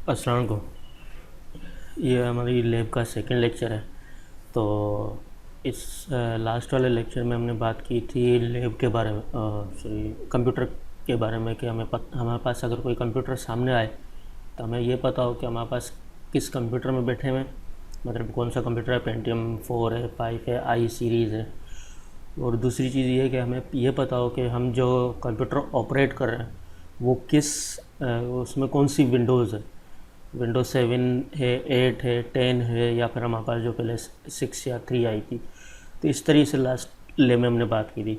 अस्सलाम वालेकुम। ये हमारी लैब का सेकंड लेक्चर है। तो इस लास्ट वाले लेक्चर में हमने बात की थी लैब के बारे में, सॉरी, कंप्यूटर के बारे में कि हमारे पास अगर कोई कंप्यूटर सामने आए तो हमें ये पता हो कि हमारे पास किस कंप्यूटर में बैठे हुए हैं, मतलब कौन सा कंप्यूटर है, पेंटियम 4 है, 5 है, आई सीरीज़ है। और दूसरी चीज़ ये है कि हमें ये पता हो कि हम जो कंप्यूटर ऑपरेट कर रहे हैं वो उसमें कौन सी विंडोज़ है, विंडोज 7 है, 8 है, 10 है, या फिर हमारे पास जो पहले 6 या 3 आई थी। तो इस तरीके से लास्ट ले में हमने बात की थी।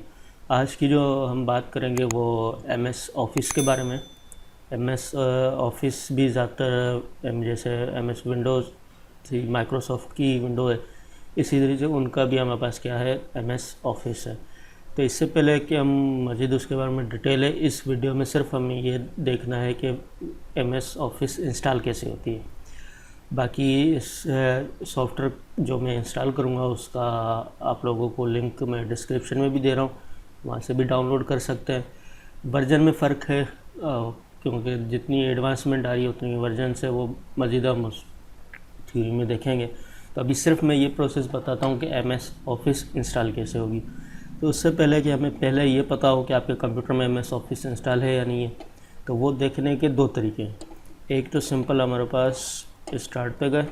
आज की जो हम बात करेंगे वो एम एस ऑफिस के बारे में। एम एस ऑफिस भी ज़्यादातर जैसे एम एस विंडोज़ थी, माइक्रोसॉफ्ट की विंडो है, इसी तरीके से उनका भी हमारे पास क्या है, एम एस ऑफिस है। तो इससे पहले कि हम मज़ीद उसके बारे में डिटेल है, इस वीडियो में सिर्फ हमें ये देखना है कि एम एस ऑफिस इंस्टॉल कैसे होती है। बाकी इस सॉफ्टवेयर जो मैं इंस्टॉल करूँगा उसका आप लोगों को लिंक मैं डिस्क्रिप्शन में भी दे रहा हूँ, वहाँ से भी डाउनलोड कर सकते हैं। वर्जन में फ़र्क है, क्योंकि जितनी एडवांसमेंट आ रही है उतनी वर्जन से वो मज़ीद हम उस थ्योरी में देखेंगे। तो अभी सिर्फ मैं ये प्रोसेस बताता हूँ कि एम एस ऑफिस इंस्टॉल कैसे होगी। तो उससे पहले कि हमें पहले ये पता हो कि आपके कंप्यूटर में एम एस ऑफिस इंस्टॉल है या नहीं है, तो वो देखने के दो तरीके हैं। एक तो सिंपल, हमारे पास स्टार्ट पे गए,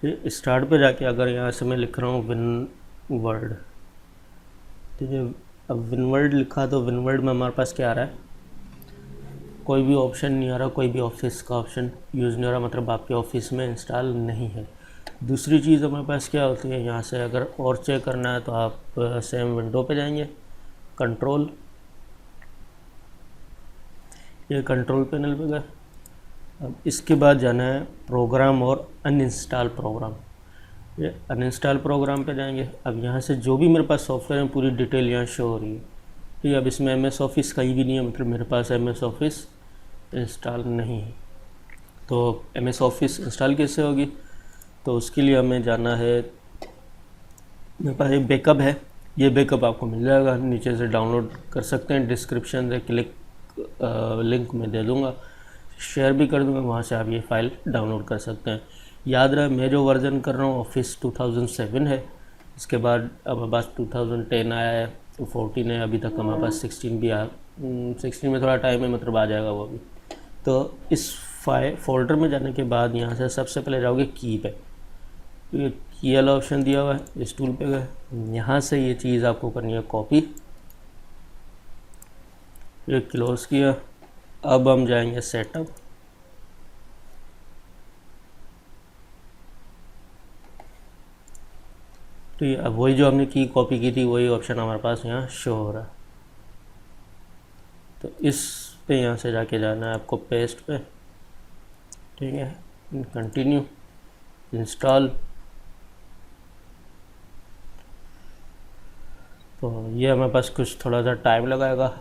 फिर स्टार्ट पे जाके अगर यहाँ से मैं लिख रहा हूँ विन वर्ड, ठीक है। अब विन वर्ड लिखा तो विन वर्ड में हमारे पास क्या आ रहा है, कोई भी ऑप्शन नहीं आ रहा, कोई भी ऑफिस का ऑप्शन यूज़ नहीं हो रहा, मतलब आपके ऑफिस में इंस्टॉल नहीं है। दूसरी चीज़ हमारे पास क्या होती है, यहाँ से अगर और चेक करना है तो आप सेम विंडो पे जाएंगे, कंट्रोल, ये कंट्रोल पैनल पे गए। अब इसके बाद जाना है प्रोग्राम और अनइंस्टॉल प्रोग्राम, ये अनइंस्टॉल प्रोग्राम पे जाएंगे। अब यहाँ से जो भी मेरे पास सॉफ्टवेयर है पूरी डिटेल यहाँ शो हो रही है, ठीक है। अब इसमें एम एस ऑफिस कहीं भी नहीं है, मतलब मेरे पास एम एस ऑफिस इंस्टॉल नहीं है। तो एम एस ऑफिस इंस्टॉल कैसे होगी, तो उसके लिए हमें जाना है, मेरे पास एक बैकअप है, ये बैकअप आपको मिल जाएगा, नीचे से डाउनलोड कर सकते हैं, डिस्क्रिप्शन से लिंक मैं दे दूँगा, शेयर भी कर दूँगा, वहाँ से आप ये फ़ाइल डाउनलोड कर सकते हैं। याद रहे मैं जो वर्ज़न कर रहा हूँ ऑफिस 2007 है, इसके बाद अब हमारे पास 2010 आया है, 14 है, अभी तक हमारे पास 16 भी आया, 16 में थोड़ा टाइम है, मतलब आ जाएगा वो भी। तो इस फोल्डर में जाने के बाद यहाँ से सबसे पहले जाओगे की पे, ये की वाला ऑप्शन दिया हुआ है, इस टूल पे गए, यहाँ से ये चीज़ आपको करनी है कॉपी, ये क्लोज किया। अब हम जाएंगे सेटअप, तो ये अब वही जो हमने की कॉपी की थी वही ऑप्शन हमारे पास यहाँ शो हो रहा है। तो इस पे यहाँ से जाके जाना है आपको पेस्ट पे, ठीक है, कंटिन्यू, इंस्टॉल। तो ये हमारे पास कुछ थोड़ा सा टाइम लगाएगा।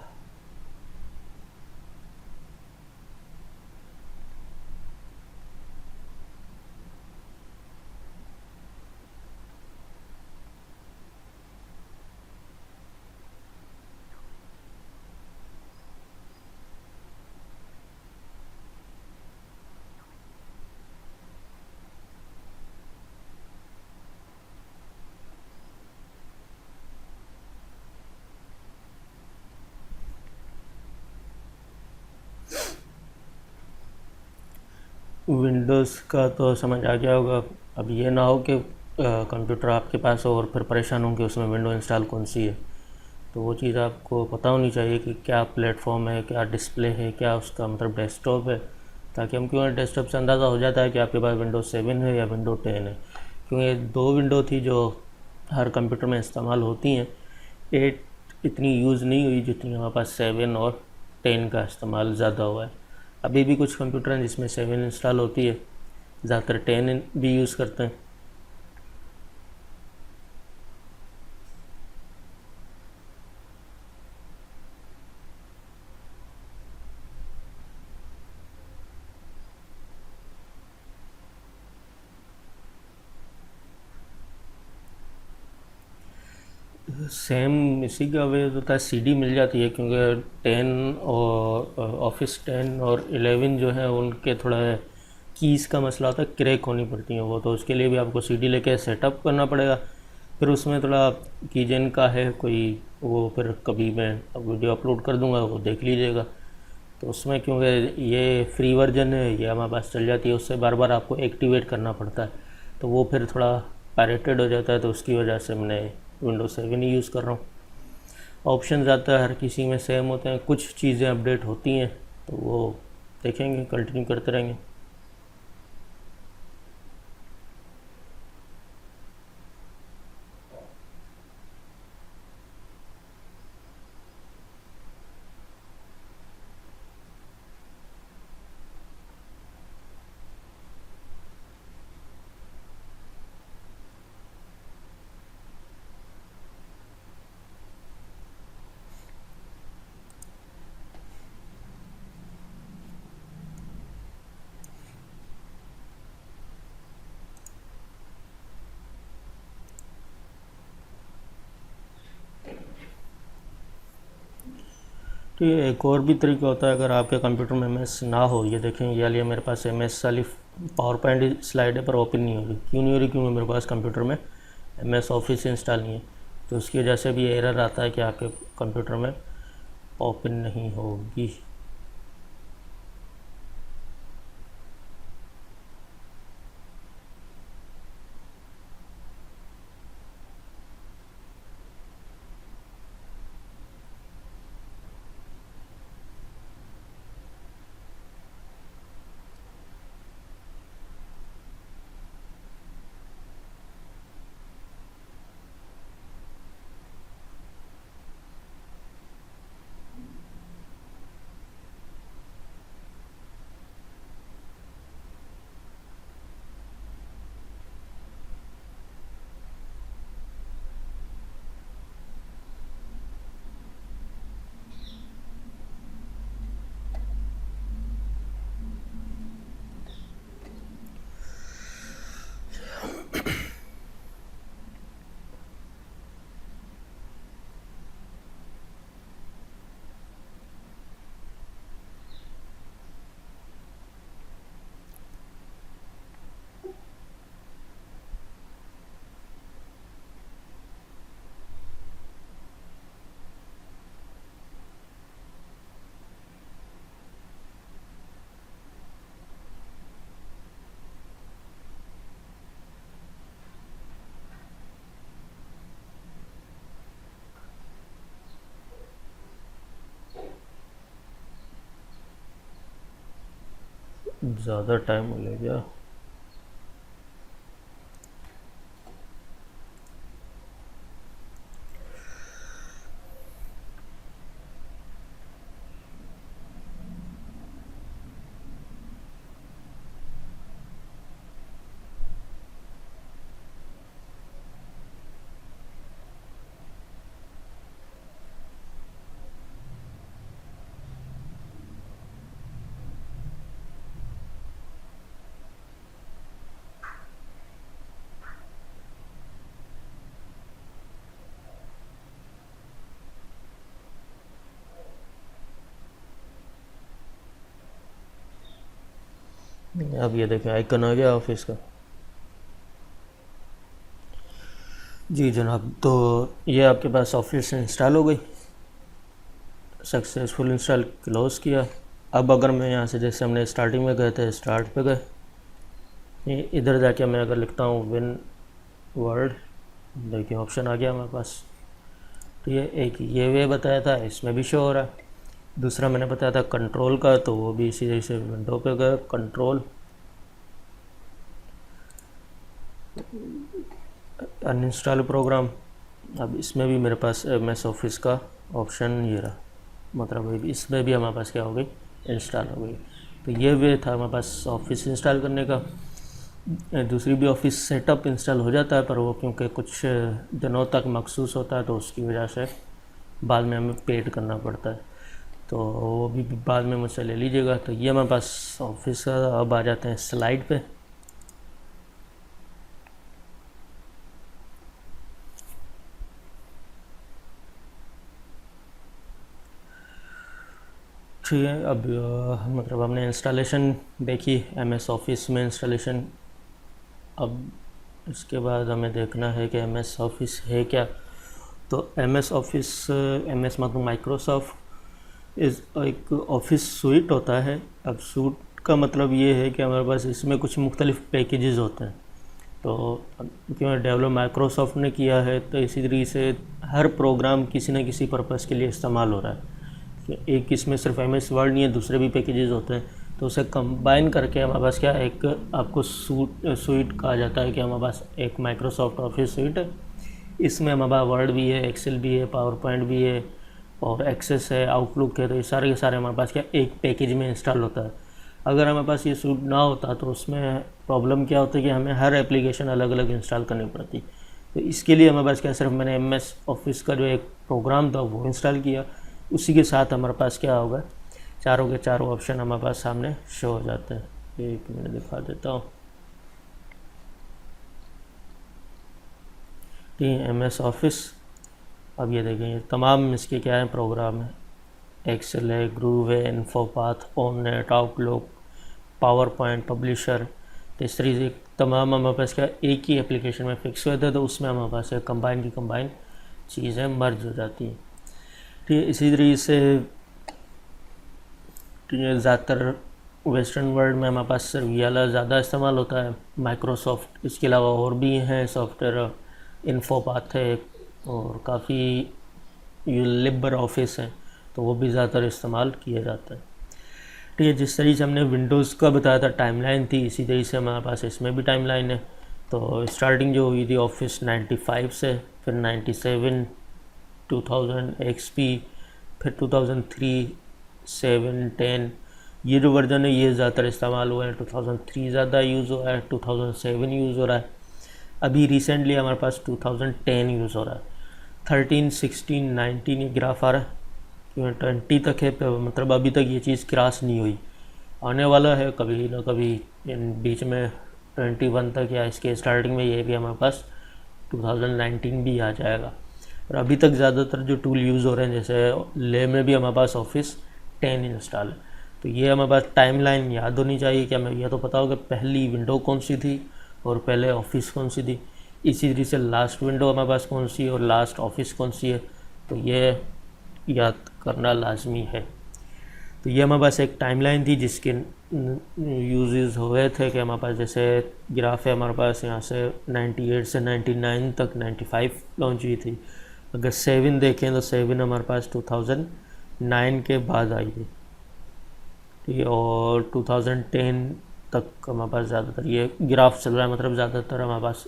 विंडोज़ का तो समझ आ गया होगा। अब ये ना हो कि कंप्यूटर आपके पास हो और फिर परेशान हो कि उसमें विंडो इंस्टॉल कौन सी है। तो वो चीज़ आपको पता होनी चाहिए कि क्या प्लेटफॉर्म है, क्या डिस्प्ले है, क्या उसका मतलब डेस्कटॉप है, ताकि हमको डेस्कटॉप से अंदाज़ा हो जाता है कि आपके पास विंडोज 7 है या विंडो 10 है। क्योंकि दो विंडो थी जो हर कंप्यूटर में इस्तेमाल होती हैं, 8 इतनी यूज़ नहीं हुई जितनी हमारे पास 7 और 10 का इस्तेमाल ज़्यादा हुआ है। अभी भी कुछ कंप्यूटर हैं जिसमें 7 इंस्टॉल होती है, ज़्यादातर 10 भी यूज़ करते हैं। सेम इसी का वजह होता है, सीडी मिल जाती है क्योंकि 10 और ऑफिस 10 और 11 जो है उनके थोड़ा कीज़ का मसला होता है, क्रैक होनी पड़ती हैं वो, तो उसके लिए भी आपको सीडी लेके सेटअप करना पड़ेगा। फिर उसमें थोड़ा कीजेन का है कोई, वो फिर कभी मैं वीडियो अपलोड कर दूंगा, वो देख लीजिएगा। तो उसमें क्योंकि ये फ्री वर्जन है, ये हमारे पास चल जाती है, उससे बार बार आपको एक्टिवेट करना पड़ता है, तो वो फिर थोड़ा पायरेटेड हो जाता है, तो उसकी वजह से मैं विंडोज 7 ही यूज़ कर रहा हूँ। ऑप्शन ज़्यादा हर किसी में सेम होते हैं, कुछ चीज़ें अपडेट होती हैं तो वो देखेंगे, कंटिन्यू करते रहेंगे। तो ये एक और भी तरीका होता है, अगर आपके कंप्यूटर में एमएस ना हो, ये देखें ये वाली मेरे पास एमएस वाली पावर पॉइंट स्लाइड है पर ओपन नहीं होगी। क्यों नहीं हो रही? क्योंकि मेरे पास कंप्यूटर में एमएस ऑफिस इंस्टॉल नहीं है, तो उसकी वजह से भी एरर आता है कि आपके कंप्यूटर में ओपन नहीं होगी। ज़्यादा टाइम ले गया। अब ये देखें आइकन आ गया ऑफिस का। जी जनाब, तो ये आपके पास ऑफिस इंस्टॉल हो गई, सक्सेसफुल इंस्टॉल क्लोज़ किया। अब अगर मैं यहाँ से, जैसे हमने स्टार्टिंग में गए थे, स्टार्ट पे गए, ये इधर जाके मैं अगर लिखता हूँ विन वर्ल्ड, देखिए ऑप्शन आ गया हमारे पास। तो ये एक ये वे बताया था, इसमें भी शो हो रहा है। दूसरा मैंने बताया था कंट्रोल का, तो वो भी इसी जैसे विंडो पे गए, कंट्रोल, अनइंस्टॉल प्रोग्राम। अब इसमें भी मेरे पास एमएस ऑफिस का ऑप्शन ये रहा, मतलब इसमें भी हमारे पास क्या हो गई, इंस्टॉल हो गई। तो ये वे था हमारे पास ऑफिस इंस्टॉल करने का। दूसरी भी ऑफिस सेटअप इंस्टॉल हो जाता है, पर वो क्योंकि कुछ दिनों तक मखसूस होता है, तो उसकी वजह से बाद में हमें पेड करना पड़ता है, तो वो भी बाद में मुझसे ले लीजिएगा। तो ये हमारे पास ऑफिस का। अब आ जाते हैं स्लाइड पे। ठीक है। अब मतलब हमने इंस्टॉलेशन देखी MS ऑफिस में इंस्टॉलेशन। अब इसके बाद हमें देखना है कि MS ऑफिस है क्या। तो MS ऑफिस, MS मतलब माइक्रोसॉफ्ट इस एक ऑफिस सूट होता है। अब सूट का मतलब ये है कि हमारे पास इसमें कुछ मुख्तलिफ पैकेजेस होते हैं। तो क्योंकि डेवलप माइक्रोसॉफ्ट ने किया है तो इसी तरीके से हर प्रोग्राम किसी न किसी पर्पज़ के लिए इस्तेमाल हो रहा है। कि एक इसमें सिर्फ MS वर्ड नहीं है, दूसरे भी पैकेजेस होते हैं। तो उसे कंबाइन करके हमारे पास क्या एक आपको सूट कहा जाता है कि हमारे पास एक माइक्रोसॉफ्ट ऑफिस सूट है। इसमें हमारे पास वर्ड भी है, एक्सेल भी है, पावर पॉइंट भी है और एक्सेस है, आउटलुक है। तो ये सारे के सारे हमारे पास क्या एक पैकेज में इंस्टॉल होता है। अगर हमारे पास ये सूट ना होता तो उसमें प्रॉब्लम क्या होती है कि हमें हर एप्लीकेशन अलग अलग इंस्टॉल करनी पड़ती। तो इसके लिए हमारे पास क्या सिर्फ मैंने MS ऑफिस का जो एक प्रोग्राम था वो इंस्टॉल किया। उसी के साथ हमारे पास क्या होगा, चारों के चारों ऑप्शन हमारे पास सामने शो हो जाते हैं। एक मिनट दिखा देता हूँ। ठीक है, MS ऑफिस। अब ये देखेंगे तमाम इसके क्या है प्रोग्राम है। एक्सेल है, ग्रूव है, इन्फोपाथ, ओननेट, आउटलुक, पावर पॉइंट, पब्लिशर। तो इस तरीके से तमाम हमारे पास क्या एक ही एप्लीकेशन में फिक्स हुए थे। तो उसमें हमारे पास कंबाइन की कंबाइन चीज़ें मर्ज हो जाती हैं। ठीक है, इसी तरीके से ज़्यादातर वेस्टर्न वर्ल्ड में हमारे पास सिर्फ ये वाला ज़्यादा इस्तेमाल होता है माइक्रोसॉफ्ट। इसके अलावा और भी हैं सॉफ्टवेयर, इन्फोपाथ है और काफ़ी लिबर ऑफिस है, तो वो भी ज़्यादातर इस्तेमाल किया जाता है। ठीक है, जिस तरीके से हमने विंडोज़ का बताया था टाइमलाइन थी, इसी तरीके से हमारे पास इसमें भी टाइमलाइन है। तो स्टार्टिंग जो हुई थी ऑफिस 95 से, फिर 97, 2000 XP, फिर 2003, 7, 10। ये जो वर्जन है ये ज़्यादातर इस्तेमाल हुआ है। 2003 ज़्यादा यूज़ हो रहा है, 2007 यूज़ हो रहा है। अभी रिसेंटली हमारे पास 2010 यूज़ हो रहा है। 13, 16, 19 ये ग्राफ आ रहा है, 20 तक है। मतलब अभी तक ये चीज़ क्रॉस नहीं हुई, आने वाला है कभी ना कभी इन बीच में 21 तक, या इसके स्टार्टिंग में ये भी हमारे पास 2019 भी आ जाएगा। और अभी तक ज़्यादातर जो टूल यूज़ हो रहे हैं, जैसे ले में भी हमारे पास ऑफिस 10 इंस्टॉल है। तो ये हमारे पास टाइमलाइन याद होनी चाहिए कि हमें यह तो पता होगा पहली विंडो कौन सी थी और पहले ऑफिस कौन सी थी। इसी तरीके से लास्ट विंडो हमारे पास कौन सी है और लास्ट ऑफिस कौन सी है, तो ये याद करना लाजमी है। तो ये हमारे पास एक टाइमलाइन थी जिसके यूजेस हुए थे कि हमारे पास जैसे ग्राफ है हमारे पास यहाँ से 98 से 99 तक 95 लॉन्च हुई थी। अगर 7 देखें तो 7 हमारे पास 2009 के बाद आई थी। ठीक है, और 2010 तक हमारे पास ज़्यादातर ये ग्राफ चल रहा है, मतलब ज़्यादातर हमारे पास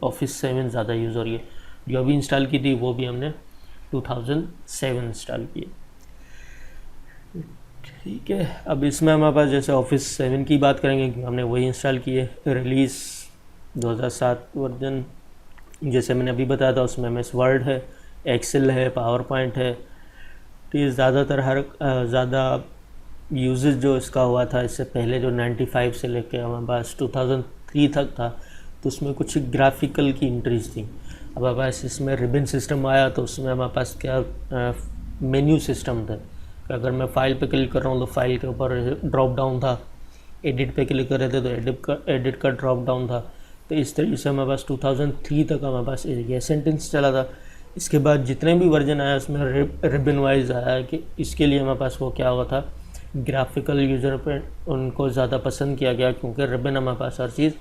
ऑफिस 7 ज़्यादा यूज़ हो रही है। जो अभी इंस्टॉल की थी वो भी हमने 2007 इंस्टॉल की है। ठीक है, अब इसमें हमारे पास जैसे ऑफिस 7 की बात करेंगे क्योंकि हमने वही इंस्टॉल की है। रिलीज़ 2007 वर्जन जैसे मैंने अभी बताया था, उसमें MS वर्ड है, एक्सेल है, पावर पॉइंट है। तो ये ज़्यादातर ज़्यादा यूजेज जो इसका हुआ था इससे पहले, जो 95 से लेकर हमारे पास 2003 तक था, तो उसमें कुछ ग्राफिकल की इंट्रीज थी। अब हमारे पास इसमें रिबन सिस्टम आया तो उसमें हमारे पास क्या मेन्यू सिस्टम था। अगर मैं फ़ाइल पे क्लिक कर रहा हूँ तो फाइल के ऊपर ड्रॉप डाउन था, एडिट पे क्लिक कर रहे थे तो एडिट का ड्रॉप डाउन था। तो इस तरीके से हमारे पास 2003 तक हमारे पास ये सेंटेंस चला था। इसके बाद जितने भी वर्जन आया उसमें रिबन वाइज आया कि इसके लिए हमारे पास वो क्या हुआ था, ग्राफिकल यूज़र पे उनको ज़्यादा पसंद किया गया क्योंकि रिबन हमारे पास हर चीज़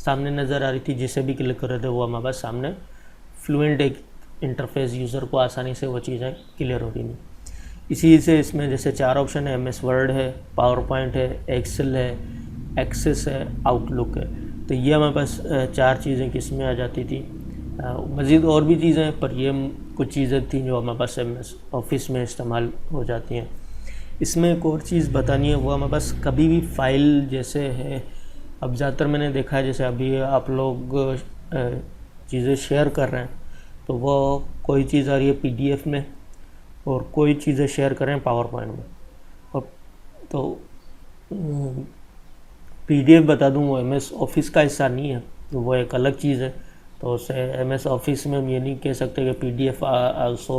सामने नज़र आ रही थी। जिसे भी क्लिक कर रहे थे वो हमारे पास सामने फ्लुएंट एक इंटरफेस, यूज़र को आसानी से वो चीज़ें क्लियर हो रही थी। इसी से इसमें जैसे 4 ऑप्शन है, MS वर्ड है, पावर पॉइंट है, एक्सेल है, एक्सेस है, आउटलुक है। तो ये हमारे पास 4 चीज़ें किस में आ जाती थी। मज़ीद और भी चीज़ें हैं पर ये कुछ चीज़ें थी जो हमारे पास MS ऑफिस में इस्तेमाल हो जाती हैं। इसमें एक और चीज़ बतानी है, वो हमारे पास कभी भी फ़ाइल जैसे है, अब ज़्यादातर मैंने देखा है जैसे अभी आप लोग चीज़ें शेयर कर रहे हैं तो वो कोई चीज़ आ रही है PDF में और कोई चीज़ें शेयर कर रहे हैं पावर पॉइंट में। और तो PDF बता दूँ वो MS ऑफिस का हिस्सा नहीं है, तो वो एक अलग चीज़ है। तो उसे MS ऑफिस में हम ये नहीं कह सकते कि PDF also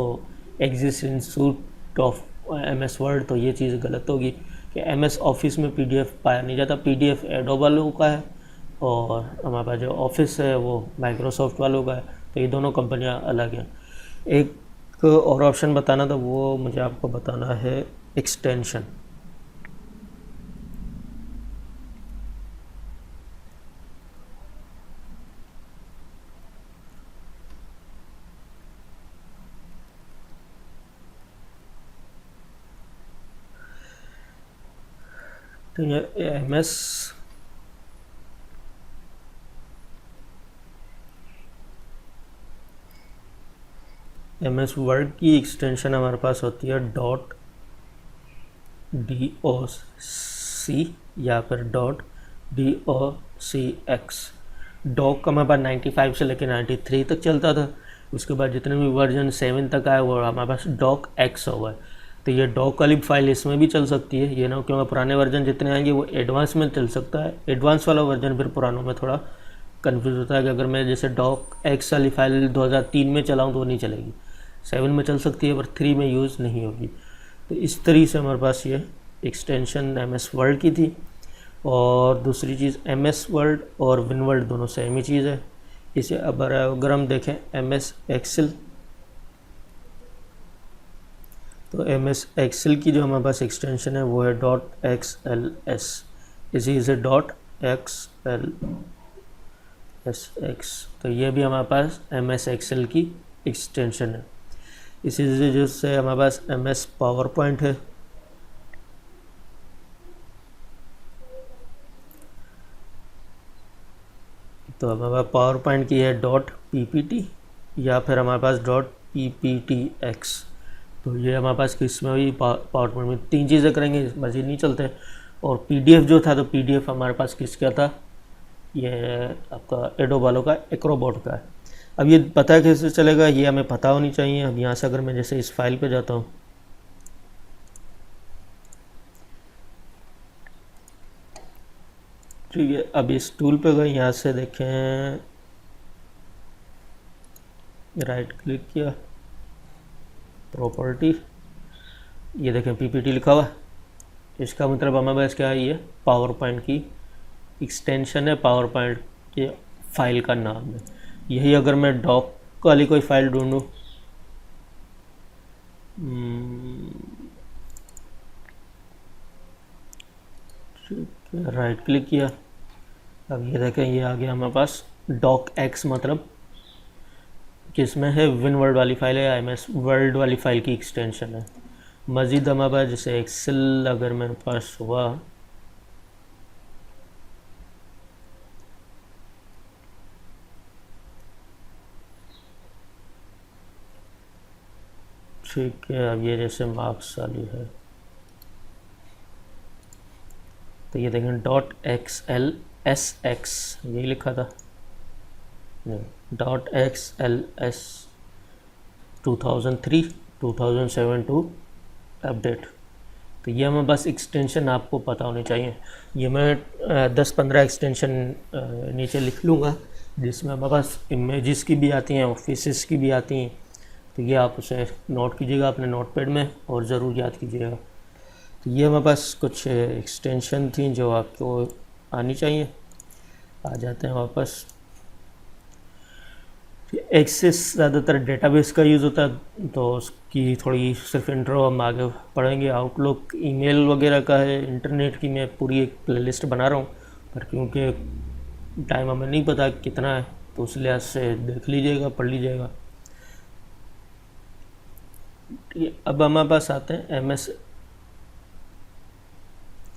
exist in suite of M S Word, तो ये चीज़ गलत होगी कि एम एस ऑफिस में PDF पाया नहीं जाता। PDF एडोब वालों का है और हमारे पास जो ऑफिस है वो माइक्रोसॉफ्ट वालों का है, तो ये दोनों कंपनियां अलग हैं। एक और ऑप्शन बताना था, वो मुझे आपको बताना है एक्सटेंशन। तो ये एम एस वर्ड की एक्सटेंशन हमारे पास होती है .doc या फिर .docx। डॉक हमारे पास 95 से लेकर 93 तक चलता था। उसके बाद जितने भी वर्जन 7 तक आए वो हमारे पास .docx हो गए। तो ये डॉक वाली फाइल इसमें भी चल सकती है, ये ना, क्योंकि पुराने वर्जन जितने आएंगे वो एडवांस में चल सकता है। एडवांस वाला वर्जन फिर पुरानों में थोड़ा कन्फ्यूज होता है कि अगर मैं जैसे .docx वाली फाइल 2003 में चलाऊँ तो वो नहीं चलेगी, 7 में चल सकती है पर 3 में यूज़ नहीं होगी। तो इस तरीके से हमारे पास ये एक्सटेंशन एम एस वर्ड की थी। और दूसरी चीज़, एम एस वर्ड और विनवर्ड दोनों सेम ही चीज़ है। इसे अगर हम देखें एम एस एक्सेल, तो एम एस एक्सेल की जो हमारे पास एक्सटेंशन है वो है .xls, इसी से .xlsx। तो ये भी हमारे पास एम एस एक्सेल की एक्सटेंशन है। इसी से जिससे हमारे पास एम एस पावर पॉइंट है, तो हमारे पास पावर पॉइंट की है .ppt या फिर हमारे पास .pptx। तो ये हमारे पास किस में भी पावर पॉइंट में 3 चीज़ें करेंगे, मज़ीद नहीं चलते। और PDF जो था, तो PDF हमारे पास किसका था, ये आपका एडोब वालों का एक्रोबॉट का है। अब ये पता है कैसे चलेगा, ये हमें पता होनी चाहिए। अब यहाँ से अगर मैं जैसे इस फाइल पे जाता हूँ, ठीक है, अब इस टूल पे गए, यहाँ से देखें, राइट क्लिक किया, प्रॉपर्टी, ये देखें PPT लिखा हुआ। इसका मतलब हमारे पास क्या है, ये पावर पॉइंट की एक्सटेंशन है, पावर पॉइंट के फाइल का नाम है। यही अगर मैं डॉक वाली कोई फाइल ढूंढूँ, राइट क्लिक किया, अब ये देखें ये आ गया हमारे पास .docx, मतलब किसमें है, विनवर्ड वाली फाइल है, एम एस वर्ड वाली फाइल की एक्सटेंशन है। मज़ीद हमारे पास जैसे एक्सेल अगर मेरे पास हुआ, ठीक है, अब ये जैसे मार्क्स वाली है, तो ये देखें .xlsx, यही लिखा था, .xls 2003 2007 टू अपडेट। तो ये हमें बस एक्सटेंशन आपको पता होनी चाहिए। ये मैं 10-15 एक्सटेंशन नीचे लिख लूँगा, जिसमें हमारे पास इमेजेस की भी आती हैं, ऑफिसेस की भी आती हैं। तो ये आप उसे नोट कीजिएगा अपने नोटपैड में और ज़रूर याद कीजिएगा। तो ये हमारे पास कुछ एक्सटेंशन थी जो आपको आनी चाहिए। आ जाते हैं वापस। एक्सेस ज़्यादातर डेटाबेस का यूज़ होता है, तो उसकी थोड़ी सिर्फ इंट्रो हम आगे पढ़ेंगे। आउटलुक ईमेल वगैरह का है। इंटरनेट की मैं पूरी एक प्लेलिस्ट बना रहा हूँ, पर क्योंकि टाइम हमें नहीं पता कितना है, तो उस लिहाज से देख लीजिएगा, पढ़ लीजिएगा। अब हमारे पास आते हैं एम एस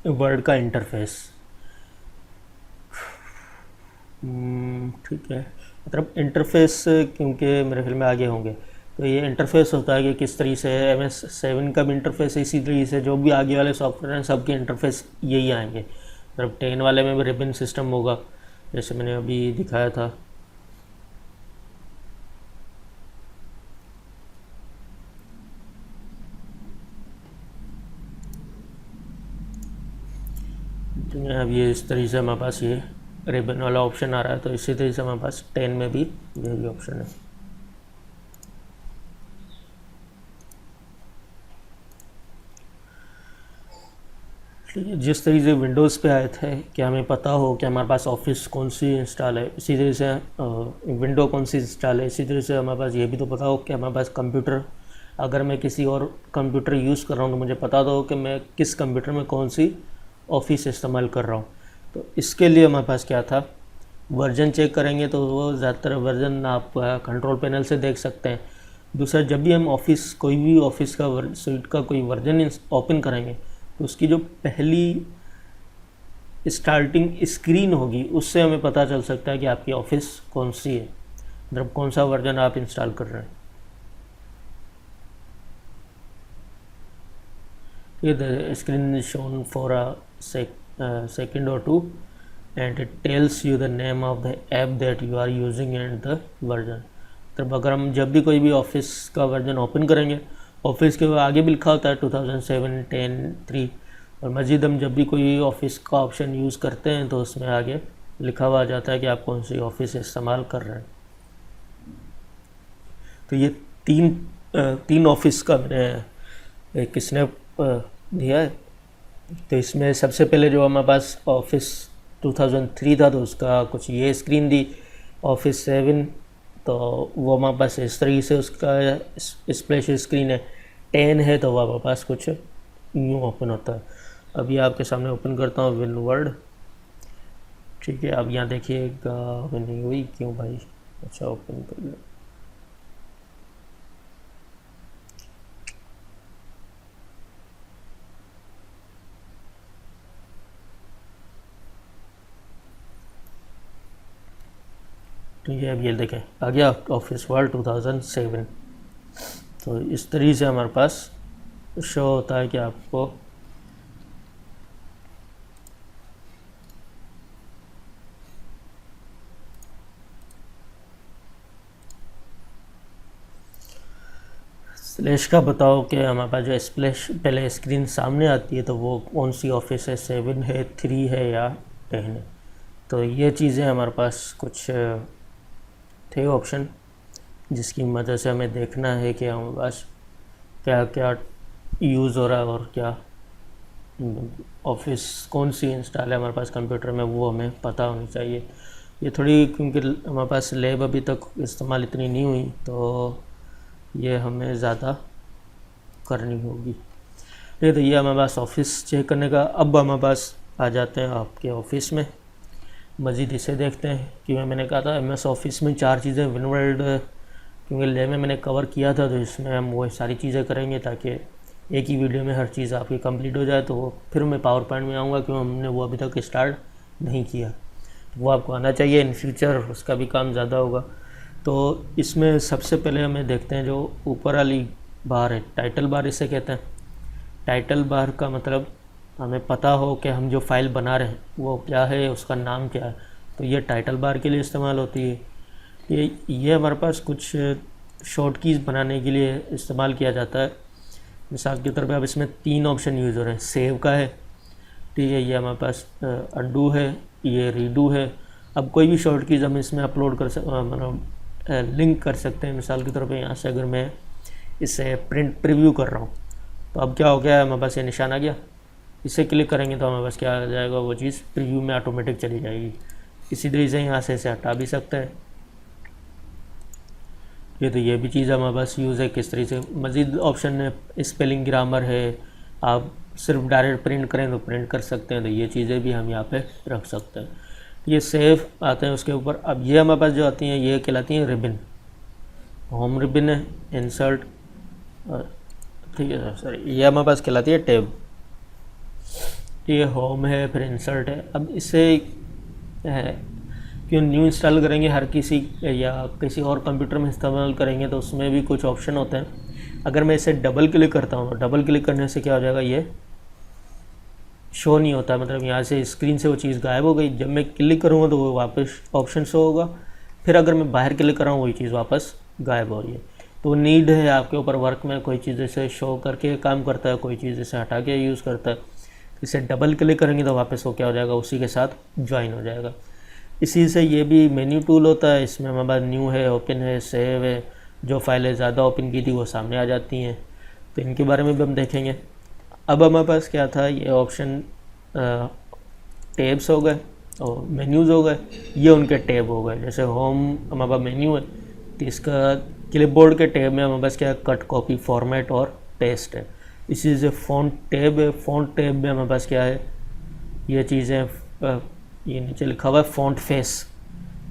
वर्ड का इंटरफेस। ठीक है, मतलब इंटरफेस क्योंकि मेरे ख्याल में आगे होंगे, तो ये इंटरफेस होता है कि किस तरीके से MS7 का भी इंटरफेस है, इसी तरीके से जो भी आगे वाले सॉफ्टवेयर हैं सबके इंटरफेस यही आएंगे। मतलब 10 वाले में भी रिबन सिस्टम होगा, जैसे मैंने अभी दिखाया था। अब ये इस तरीके से हमारे पास ये रिबन वाला ऑप्शन आ रहा है, तो इसी तरीके से हमारे पास 10 में भी यही ऑप्शन है। जिस तरीके से विंडोज़ पे आए थे कि हमें पता हो कि हमारे पास ऑफिस कौन सी इंस्टॉल है, इसी तरह से विंडो कौन सी इंस्टॉल है, इसी तरह से हमारे पास ये भी तो पता हो कि हमारे पास कंप्यूटर, अगर मैं किसी और कंप्यूटर यूज़ कर रहा हूँ तो मुझे पता तो हो कि मैं किस कंप्यूटर में कौन सी ऑफिस इस्तेमाल कर रहा हूँ। तो इसके लिए हमारे पास क्या था, वर्जन चेक करेंगे तो वो ज़्यादातर वर्जन आप कंट्रोल पैनल से देख सकते हैं। दूसरा, जब भी हम ऑफिस कोई भी ऑफिस का सूट का कोई वर्जन ओपन करेंगे तो उसकी जो पहली स्टार्टिंग स्क्रीन होगी उससे हमें पता चल सकता है कि आपकी ऑफिस कौन सी है, मतलब कौन सा वर्जन आप इंस्टॉल कर रहे हैं। ये the screen is shown for a second और to and it tells you the name of the app that you are using and the version. तब अगर हम जब भी कोई भी ऑफिस का वर्जन ओपन करेंगे, ऑफिस के आगे भी लिखा होता है 2007, 10, 3, और मज़ीद हम जब भी कोई ऑफिस का ऑप्शन यूज़ करते हैं तो उसमें आगे लिखा हुआ आ जाता है कि आप कौन सी ऑफिस इस्तेमाल कर रहे हैं। तो ये तीन ऑफिस का मैंने एक स्नैप दिया है। तो इसमें सबसे पहले जो हमारे पास ऑफिस 2003 था तो उसका कुछ ये स्क्रीन दी। ऑफिस 7 तो वो हमारे पास इस तरीके से उसका स्प्लैश स्क्रीन है। 10 है तो वो हमारे पास कुछ न्यू ओपन होता है। अभी आपके सामने ओपन करता हूँ विन वर्ड। ठीक है, अब यहाँ देखिएगा नहीं हुई क्यों भाई। अच्छा, ओपन कर लो। ठीक है, अब ये देखें आ गया ऑफिस वर्ल्ड 2007। तो इस तरीके से हमारे पास शो होता है कि आपको स्लैश का बताओ कि हमारे पास जो स्प्लैश पहले स्क्रीन सामने आती है तो वो कौन सी ऑफिस है, 7 है, 3 है या 10 है। तो ये चीज़ें हमारे पास कुछ थे ऑप्शन जिसकी मदद से हमें देखना है कि हमारे पास क्या क्या यूज़ हो रहा है और क्या ऑफिस कौन सी इंस्टॉल है हमारे पास कंप्यूटर में, वो हमें पता होनी चाहिए। ये थोड़ी, क्योंकि हमारे पास लैब अभी तक इस्तेमाल इतनी नहीं हुई तो ये हमें ज़्यादा करनी होगी। ठीक, तो ये हमारे पास ऑफिस चेक करने का। अब हमारे पास आ जाते हैं आपके ऑफिस में। मज़ीद इसे देखते हैं कि मैंने कहा था MS ऑफिस में 4 चीज़ें विनवर्ल्ड, क्योंकि लैब में मैंने कवर किया था तो इसमें हम वो सारी चीज़ें करेंगे ताकि एक ही वीडियो में हर चीज़ आपकी कंप्लीट हो जाए। तो फिर मैं पावर पॉइंट में आऊँगा क्यों हमने वो अभी तक स्टार्ट नहीं किया, तो वो आपको आना चाहिए। इन फ्यूचर उसका भी काम ज़्यादा होगा। तो इसमें सबसे पहले हमें देखते हैं जो ऊपर वाली बार है, टाइटल बार इसे कहते हैं। टाइटल बार का मतलब हमें पता हो कि हम जो फाइल बना रहे हैं वो क्या है, उसका नाम क्या है, तो ये टाइटल बार के लिए इस्तेमाल होती है। ये हमारे पास कुछ शॉर्ट कीज़ बनाने के लिए इस्तेमाल किया जाता है। मिसाल के तौर पे अब इसमें 3 ऑप्शन यूज़ हो रहे हैं। सेव का है, ठीक है, ये हमारे पास अंडू है, ये रीडू है। अब कोई भी शॉर्ट कीज़ हम इसमें अपलोड कर मतलब लिंक कर सकते हैं। मिसाल के तौर पे यहाँ से अगर मैं इसे प्रिंट प्रीव्यू कर रहा हूँ तो अब क्या हो गया है, हमारे पास ये निशान आ गया। इसे क्लिक करेंगे तो हमारे पास क्या आ जाएगा, वो चीज़ प्रीव्यू में ऑटोमेटिक चली जाएगी। इसी तरीके से यहाँ से इसे हटा भी सकते हैं। ये तो ये भी चीज़ हमारे पास यूज़ है किस तरीके से। मज़ीद ऑप्शन है, स्पेलिंग ग्रामर है, आप सिर्फ डायरेक्ट प्रिंट करें तो प्रिंट कर सकते हैं। तो ये चीज़ें भी हम यहाँ पे रख सकते हैं। ये सेव आते हैं उसके ऊपर। अब ये हमारे पास जो आती हैं ये कहलाती हैं रिबन। होम रिबन है, इंसर्ट, ठीक है सर, ये हमारे पास कहलाती है टैब। ये होम है, फिर इंसर्ट है। अब इसे क्यों न्यू इंस्टॉल करेंगे, हर किसी या किसी और कंप्यूटर में इस्तेमाल करेंगे तो उसमें भी कुछ ऑप्शन होते हैं। अगर मैं इसे डबल क्लिक करता हूँ तो डबल क्लिक करने से क्या हो जाएगा, ये शो नहीं होता, मतलब यहाँ से स्क्रीन से वो चीज़ गायब हो गई। जब मैं क्लिक करूँगा तो वो वापस ऑप्शन शो होगा। फिर अगर मैं बाहर क्लिक कर रहा हूँ वही चीज़ वापस गायब हो रही है। तो नीड है आपके ऊपर वर्क में, कोई चीज़ इसे शो करके काम करता है, कोई चीज़ इसे हटा के यूज़ करता है। इसे डबल क्लिक करेंगे तो वापस वो क्या हो जाएगा, उसी के साथ ज्वाइन हो जाएगा। इसी से ये भी मेन्यू टूल होता है। इसमें हमारे पास न्यू है, ओपन है, सेव है। जो फाइलें ज़्यादा ओपन की थी वो सामने आ जाती हैं, तो इनके बारे में भी हम देखेंगे। अब हमारे पास क्या था, ये ऑप्शन टैब्स हो गए और मेन्यूज़ हो गए, ये उनके टैब हो गए। जैसे होम हमारे पास मेन्यू है, तो इसका क्लिपबोर्ड के टैब में हमारे पास क्या है, कट, कॉपी, फॉर्मेट और पेस्ट है। इसी से फ़ॉन्ट टैब है, फ़ॉन्ट टैब में हमारे पास क्या है, ये चीज़ें, ये नीचे लिखा हुआ है फ़ॉन्ट फेस,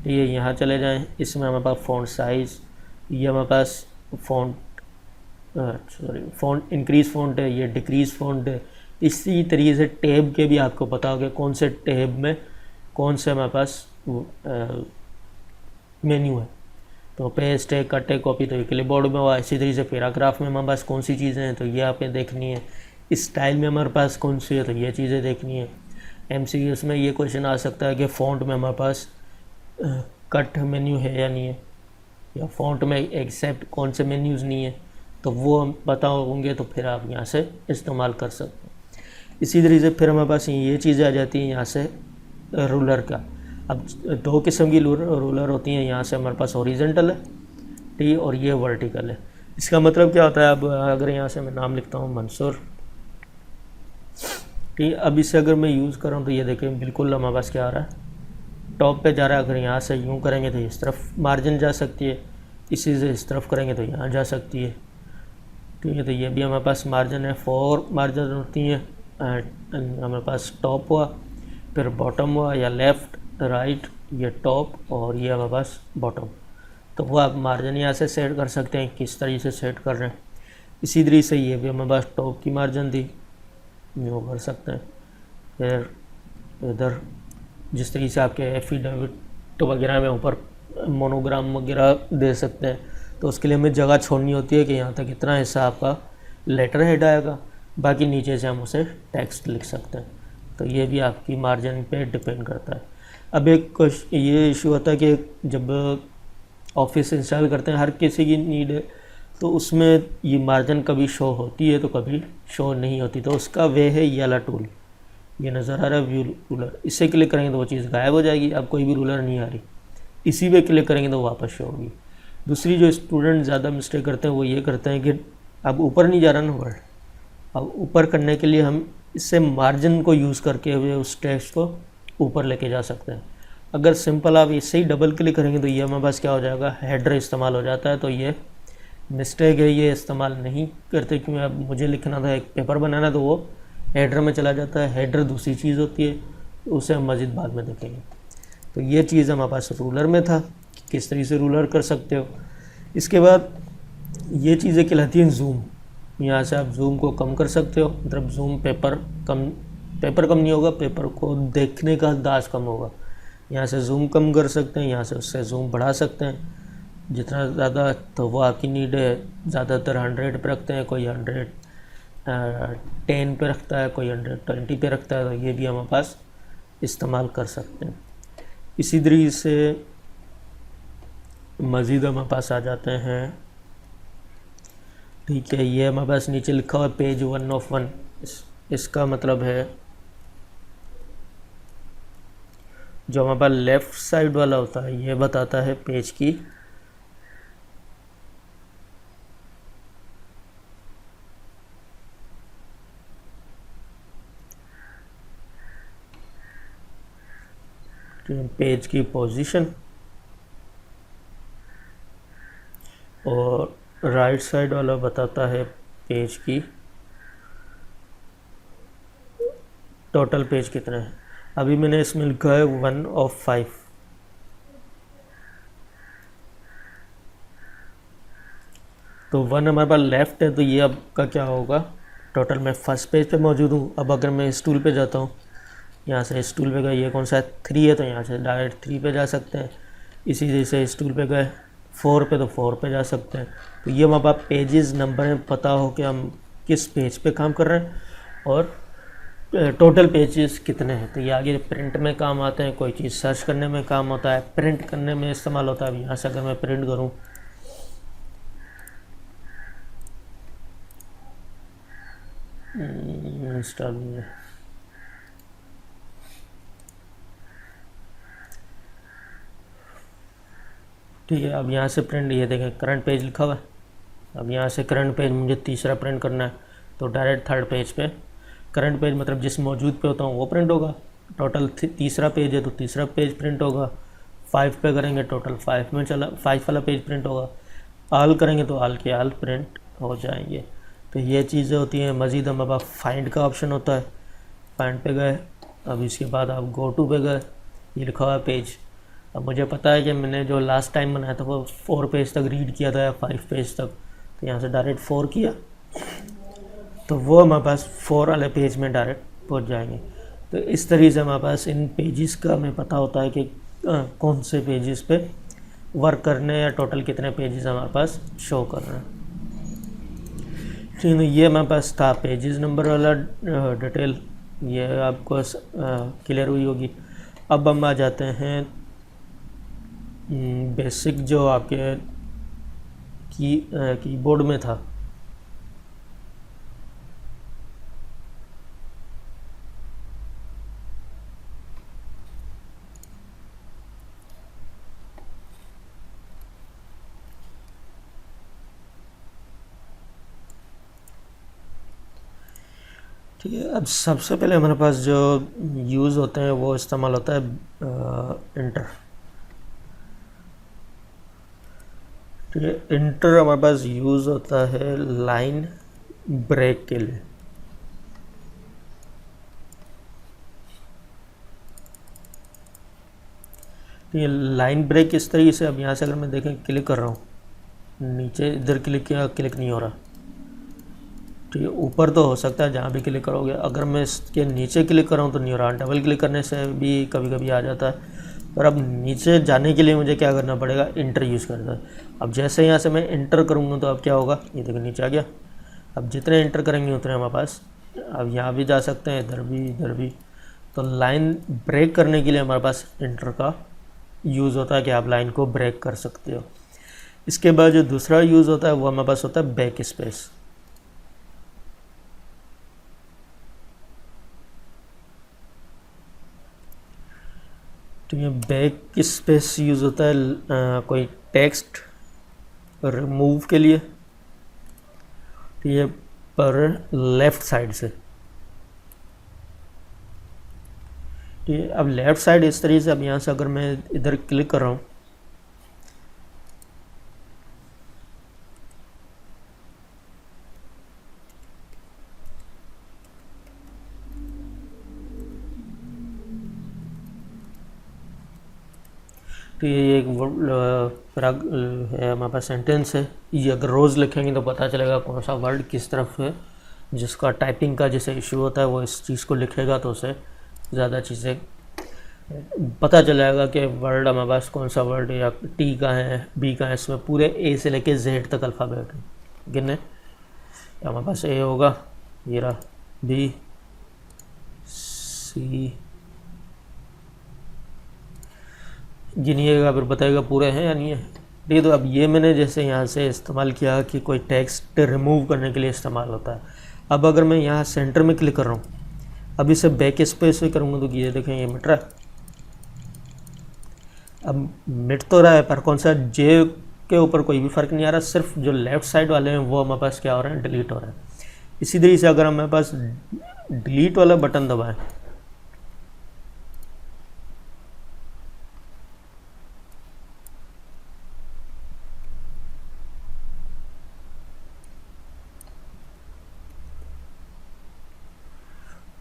तो ये यहाँ चले जाएं, इसमें हमारे पास फ़ॉन्ट साइज़, ये हमारे पास फ़ॉन्ट इंक्रीज़ फ़ॉन्ट है, ये डिक्रीज़ फ़ॉन्ट है। इसी तरीके से टैब के भी आपको पता होगा कौन से टैब में कौन से हमारे पास मेन्यू है। तो पेस्ट है, कट है, कॉपी, तो ये क्लिपबोर्ड में हुआ। इसी तरीके से पैराग्राफ में हमारे पास कौन सी चीज़ें हैं, तो ये आपने देखनी है। स्टाइल में हमारे पास कौन सी है, तो ये चीज़ें देखनी है। MCQs में ये क्वेश्चन आ सकता है कि फ़ॉन्ट में हमारे पास कट मेन्यू है या नहीं है, या फ़ॉन्ट में एक्सेप्ट कौन से मेन्यूज़ नहीं है, तो वो हम पता होंगे तो फिर आप यहाँ से इस्तेमाल कर सकते हैं। इसी तरीके से फिर हमारे पास ये चीज़ें आ जाती हैं यहाँ से रूलर का। अब दो किस्म की रूलर होती हैं, यहाँ से हमारे पास हॉरिजॉन्टल है, ठीक है, और ये वर्टिकल है। इसका मतलब क्या होता है, अब अगर यहाँ से मैं नाम लिखता हूँ मंसूर, ठीक है, अब इसे अगर मैं यूज़ कर रहा हूँ तो ये देखें बिल्कुल हमारे पास क्या आ रहा है, टॉप पे जा रहा है। अगर यहाँ से यूँ करेंगे तो इस तरफ मार्जिन जा सकती है, इसी से इस तरफ करेंगे तो यहाँ जा सकती है, ठीक है। तो ये भी हमारे पास मार्जिन है, 4 मार्जिन होती हैं। हमारे पास टॉप हुआ, फिर बॉटम हुआ, या लेफ़्ट राइट, ये टॉप, और ये हमारे पास बॉटम। तो वो आप मार्जिन यहाँ से सेट कर सकते हैं, किस तरीके से सेट कर रहे हैं। इसी तरीके से ये भी हमारे पास टॉप की मार्जिन थी, वो कर सकते हैं। फिर इधर जिस तरीके से आपके एफिडेविट वगैरह में ऊपर मोनोग्राम वगैरह दे सकते हैं, तो उसके लिए हमें जगह छोड़नी होती है कि यहाँ तक इतना हिस्सा आपका लेटर हेड आएगा, बाकी नीचे से हम उसे टेक्स्ट लिख सकते हैं। तो ये भी आपकी मार्जिन पे डिपेंड करता है। अब एक ये इशू होता है कि जब ऑफिस इंस्टॉल करते हैं, हर किसी की नीड है, तो उसमें ये मार्जिन कभी शो होती है तो कभी शो नहीं होती। तो उसका वे है ये वाला टूल, ये नज़र आ रहा है व्यू रूलर, इसे क्लिक करेंगे तो वो चीज़ गायब हो जाएगी, अब कोई भी रूलर नहीं आ रही। इसी पे क्लिक करेंगे तो वापस शो होगी। दूसरी जो स्टूडेंट ज़्यादा मिस्टेक करते हैं वो ये करते हैं कि अब ऊपर नहीं जा रहा ना वर्ड, अब ऊपर करने के लिए हम इससे मार्जिन को यूज़ करके हुए उस टेक्स्ट को ऊपर लेके जा सकते हैं। अगर सिंपल आप इससे ही डबल क्लिक करेंगे तो ये हमारे पास क्या हो जाएगा, हेडर इस्तेमाल हो जाता है। तो ये मिस्टेक है, ये इस्तेमाल नहीं करते, क्योंकि अब मुझे लिखना था, एक पेपर बनाना, तो वो हेडर में चला जाता है। हेडर दूसरी चीज़ होती है, उसे हम मज़ीद बाद में देखेंगे। तो ये चीज़ हमारे पास रूलर में था, किस तरीके से रूलर कर सकते हो। इसके बाद ये चीज़ें कहलाती हैं जूम। यहाँ से आप जूम को कम कर सकते हो, मतलब जूम पेपर कम नहीं होगा, पेपर को देखने का अंदाज कम होगा। यहाँ से जूम कम कर सकते हैं, यहाँ से उससे जूम बढ़ा सकते हैं जितना ज़्यादा, तो वो आपकी नीड है। ज़्यादातर 100 पे रखते हैं, कोई 110 पे रखता है, कोई 120 पे रखता है, तो ये भी हमारे पास इस्तेमाल कर सकते हैं। इसी तरीके से मज़ीद हमारे पास आ जाते हैं, ठीक है। ये हमारे पास नीचे लिखा हुआ है पेज 1 of 1, इसका मतलब है जो हमारे पास लेफ़्ट साइड वाला होता है, ये बताता है पेज की पोजीशन, और राइट साइड वाला बताता है पेज की टोटल पेज कितने हैं। अभी मैंने इसमें लिखा है 1 of 5, तो 1 हमारे पास लेफ़्ट है, तो ये आपका क्या होगा, टोटल मैं फर्स्ट पेज पे मौजूद हूँ। अब अगर मैं इस टूल पे जाता हूँ, यहाँ से इस टूल पे गए, ये कौन सा है 3 है, तो यहाँ से डायरेक्ट 3 पे जा सकते हैं। इसी तरह से इस टूल पे गए 4 पे, तो 4 पे जा सकते हैं। तो ये हमारे पास पेजेस नंबर में पता हो कि हम किस पेज पे काम कर रहे हैं और टोटल पेजेस कितने हैं। तो ये आगे प्रिंट में काम आते हैं, कोई चीज़ सर्च करने में काम होता है, प्रिंट करने में इस्तेमाल होता है। अब यहाँ से अगर मैं प्रिंट करूँ, इंस्टॉल में, ठीक है। अब यहाँ से प्रिंट, ये देखें करंट पेज लिखा हुआ है। अब यहाँ से करंट पेज मुझे तीसरा प्रिंट करना है, तो डायरेक्ट थर्ड पेज पे करंट पेज मतलब जिस मौजूद पे होता हूँ वो प्रिंट होगा। टोटल तीसरा पेज है तो तीसरा पेज प्रिंट होगा। 5 पे करेंगे टोटल 5 में चला 5 वाला पेज प्रिंट होगा। आल करेंगे तो आल के आल प्रिंट हो जाएंगे। तो ये चीज़ें होती हैं। मज़ीद हमारे पास फाइंड का ऑप्शन होता है। फाइंड पे गए, अब इसके बाद आप गो टू पे गए, ये लिखा हुआ है पेज। अब मुझे पता है कि मैंने जो लास्ट टाइम बनाया था वो 4 पेज तक रीड किया था या 5 पेज तक, तो यहाँ से डायरेक्ट 4 किया तो वो हमारे पास 4 वाले पेज में डायरेक्ट पहुँच जाएंगे। तो इस तरीके से हमारे पास इन पेजेस का हमें पता होता है कि कौन से पेजेस पे वर्क करने या टोटल कितने पेजेस हमारे पास शो कर रहे हैं। ठीक है, ये हमारे पास था पेजेस नंबर वाला डिटेल, ये आपको क्लियर हुई होगी। अब हम आ जाते हैं बेसिक जो आपके कीबोर्ड में था। ठीक है, अब सबसे पहले हमारे पास जो यूज़ होते हैं वो इस्तेमाल होता है इंटर। ठीक है, इंटर हमारे पास यूज़ होता है लाइन ब्रेक के लिए। ठीक है, लाइन ब्रेक इस तरीके से, अब यहाँ से अगर मैं देखें क्लिक कर रहा हूँ, नीचे इधर क्लिक किया, क्लिक नहीं हो रहा। ठीक है, ऊपर तो हो सकता है जहाँ भी क्लिक करोगे, अगर मैं इसके नीचे क्लिक कर रहा हूँ तो नहीं हो रहा। डबल क्लिक करने से भी कभी कभी आ जाता है। पर अब नीचे जाने के लिए मुझे क्या करना पड़ेगा, इंटर यूज़ करना है। अब जैसे यहाँ से मैं इंटर करूँगा तो अब क्या होगा, ये देखो नीचे आ गया। अब जितने इंटर करेंगे उतने हमारे पास, अब यहाँ भी जा सकते हैं, इधर भी इधर भी। तो लाइन ब्रेक करने के लिए हमारे पास इंटर का यूज़ होता है कि आप लाइन को ब्रेक कर सकते हो। इसके बाद जो दूसरा यूज़ होता है वो हमारे पास होता है बैक स्पेस। तो ये बैक स्पेस यूज़ होता है कोई टेक्स्ट रिमूव के लिए। तो ये पर लेफ़्ट साइड से, ठीक है। अब लेफ़्ट साइड इस तरीके से, अब यहाँ से अगर मैं इधर क्लिक कर रहा हूँ, तो ये एक है हमारे पास सेंटेंस है। ये अगर रोज़ लिखेंगे तो पता चलेगा कौन सा वर्ड किस तरफ है। जिसका टाइपिंग का जैसे इशू होता है वो इस चीज़ को लिखेगा तो उसे ज़्यादा चीज़ें पता चलेगा कि वर्ड हमारे पास कौन सा वर्ड है, या टी का है, बी का है। इसमें पूरे ए से लेके जेड तक अल्फ़ाबेट है गिने। हमारे पास ए होगा, ये रहा, बी, सी, गिनिएगा फिर बताएगा पूरे हैं या नहीं है। ठीक है, तो अब ये मैंने जैसे यहाँ से इस्तेमाल किया कि कोई टेक्स्ट रिमूव करने के लिए इस्तेमाल होता है। अब अगर मैं यहाँ सेंटर में क्लिक कर रहा हूँ, अब इसे बैक स्पेस पे करूँगा तो ये देखें ये मिट रहा है। अब मिट तो रहा है पर कौन सा जे के ऊपर कोई भी फ़र्क नहीं आ रहा, सिर्फ जो लेफ़्ट साइड वाले हैं वो हमारे पास क्या हो रहे हैं, डिलीट हो रहे हैं। इसी तरीके से अगर हमारे पास डिलीट वाला बटन दबाएं,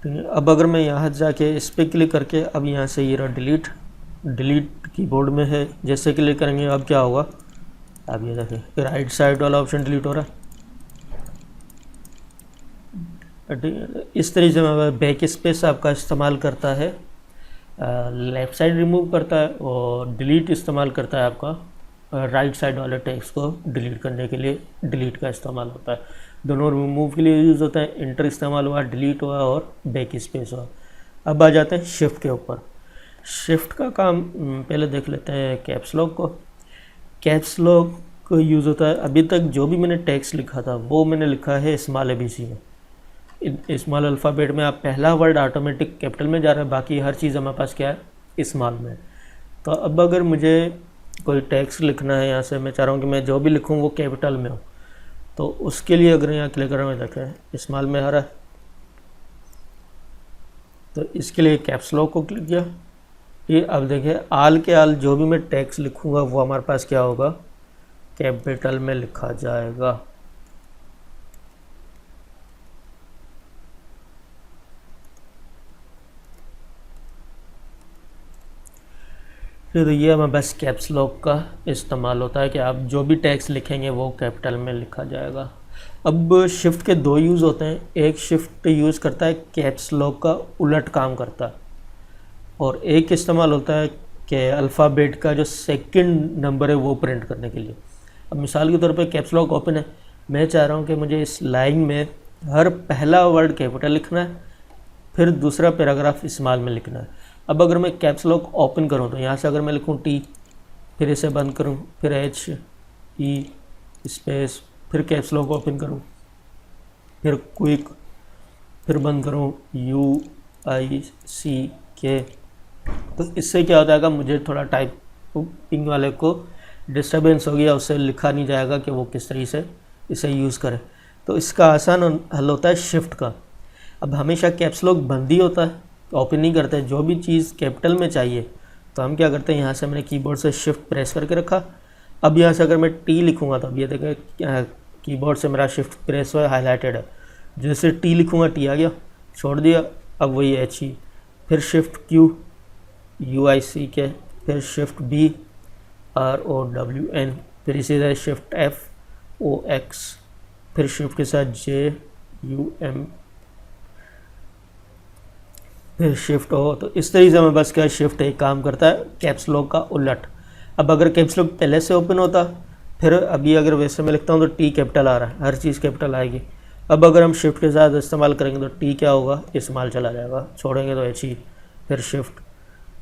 ठीक है। अब अगर मैं यहाँ जाके इस पर क्लिक करके, अब यहाँ से ये रहा डिलीट कीबोर्ड में है, जैसे क्लिक करेंगे अब क्या होगा, अब ये देखें राइट साइड वाला ऑप्शन डिलीट हो रहा है। इस तरीके से मैं बैक स्पेस आपका इस्तेमाल करता है, लेफ़्ट साइड रिमूव करता है, और डिलीट इस्तेमाल करता है आपका राइट साइड वाले टेक्स्ट को डिलीट करने के लिए डिलीट का इस्तेमाल होता है। दोनों रिमूव के लिए यूज़ होता है, इंटर इस्तेमाल हुआ, डिलीट हुआ और बैक स्पेस हुआ। अब आ जाते हैं शिफ्ट के ऊपर। शिफ्ट का काम पहले देख लेते हैं कैप्स लॉक को। कैप्स लॉक को यूज़ होता है, अभी तक जो भी मैंने टेक्स्ट लिखा था वो मैंने लिखा है स्मॉल ABC में। स्मॉल अल्फ़ाबेट में आप पहला वर्ड ऑटोमेटिक कैपिटल में जा रहा है, बाकी हर चीज़ हमारे पास क्या है, स्मॉल में। तो अब अगर मुझे कोई टेक्स्ट लिखना है, यहाँ से मैं चाह रहा हूँ कि मैं जो भी लिखूँ वो कैपिटल में हो, तो उसके लिए अगर यहाँ क्लिक कर रहा हूँ, देखें स्मॉल में आ रहा है, तो इसके लिए कैप्स लॉक को क्लिक किया। ये अब देखिए आल के आल जो भी मैं टेक्स्ट लिखूंगा वो हमारे पास क्या होगा, कैपिटल में लिखा जाएगा। फिर तो ये हमें बस कैप्स लॉक का इस्तेमाल होता है कि आप जो भी टेक्स्ट लिखेंगे वो कैपिटल में लिखा जाएगा। अब शिफ्ट के दो यूज़ होते हैं, एक शिफ्ट यूज़ करता है कैप्स लॉक का उलट काम करता है, और एक इस्तेमाल होता है कि अल्फ़ाबेट का जो सेकंड नंबर है वो प्रिंट करने के लिए। अब मिसाल के तौर पे कैप्स लॉक ओपन है, मैं चाह रहा हूँ कि मुझे इस लाइन में हर पहला वर्ड कैपिटल लिखना है, फिर दूसरा पैराग्राफ स्मॉल में लिखना है। अब अगर मैं कैप्स लॉक ओपन करूँ तो यहाँ से अगर मैं लिखूँ टी, फिर इसे बंद करूँ, फिर एच ई स्पेस, फिर कैप्स लॉक ओपन करूँ, फिर क्विक, फिर बंद करूँ यू आई सी के, तो इससे क्या हो जाएगा, मुझे थोड़ा टाइपिंग वाले को डिस्टर्बेंस हो गया, उससे लिखा नहीं जाएगा कि वो किस तरीके से इसे यूज़ करे। तो इसका आसान हल होता है शिफ्ट का। अब हमेशा कैप्स लॉक बंद ही होता है, ओपन नहीं करते। जो भी चीज़ कैपिटल में चाहिए तो हम क्या करते हैं, यहाँ से मैंने कीबोर्ड से शिफ्ट प्रेस करके रखा। अब यहाँ से अगर मैं टी लिखूँगा तो अब ये देखें कीबोर्ड से मेरा शिफ्ट प्रेस हुआ है, हाईलाइटेड है। जैसे टी लिखूँगा टी आ गया, छोड़ दिया, अब वही एच ई, फिर shift Q U I C K, फिर shift B R O W N, फिर इसी तरह शिफ्ट एफ ओ एक्स, फिर शिफ्ट के साथ जे यू एम, फिर शिफ्ट ओ। तो इस तरीके से हमें बस क्या शिफ्ट एक काम करता है कैप्स लॉक का उलट। अब अगर कैप्स लॉक पहले से ओपन होता, फिर अभी अगर वैसे मैं लिखता हूँ तो टी कैपिटल आ रहा है, हर चीज़ कैपिटल आएगी। अब अगर हम शिफ्ट के साथ इस्तेमाल करेंगे तो टी क्या होगा, स्मॉल चला जाएगा, छोड़ेंगे तो एच ई, फिर shift